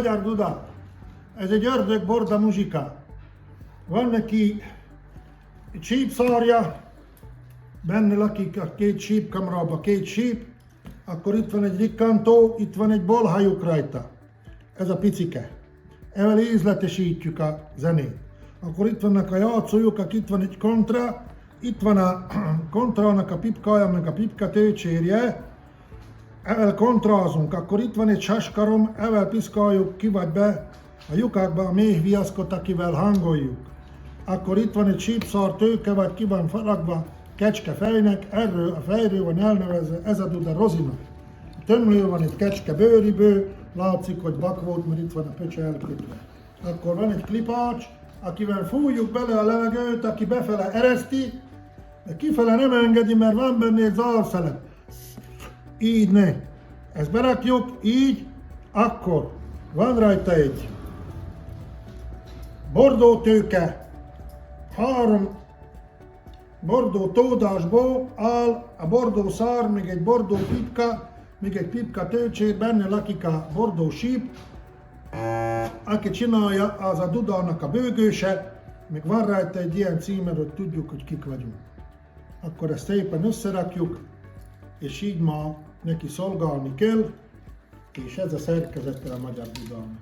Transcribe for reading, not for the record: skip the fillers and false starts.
magyar duda. Ez egy ördögborda muzsika. Van neki sípszarja, benne lakik a két sípkamrába két síp, akkor itt van egy rikkantó, itt van egy bolhajuk rajta. Ez a picike. Evel ízletesítjük a zenét. Akkor itt vannak a játszólyukak, itt van egy kontra, itt van a kontrának a pipkája, meg a pipka tőcsérje, evel kontrázunk, akkor itt van egy saskarom, evel piszkáljuk ki vagy be a lyukakba a méhviaszkot, akivel hangoljuk. Akkor itt van egy sípszar tőke, vagy ki van faragva kecske fejnek, erről a fejről van elnevezve ez a duda rozina. A tömlő van egy kecske bőriből, látszik, hogy bak volt, mert itt van a pöcse elkötve. Akkor van egy klipács, akivel fújjuk bele a levegőt, aki befele ereszti, de kifele nem engedi, mert van benne egy zárszele. Így ne. Ezt berakjuk, így, akkor van rajta egy bordó tőke, 3 bordó tódásból áll a bordó szár, még egy bordó pipka, még egy pipka tőcsér, benne lakik a bordó síp, aki csinálja, az a dudának a bőgőse, még van rajta egy ilyen címer, hogy tudjuk, hogy kik vagyunk. Akkor ezt szépen összerakjuk, és így ma neki szolgálni kell, és ez a szerkezete a magyar dudának.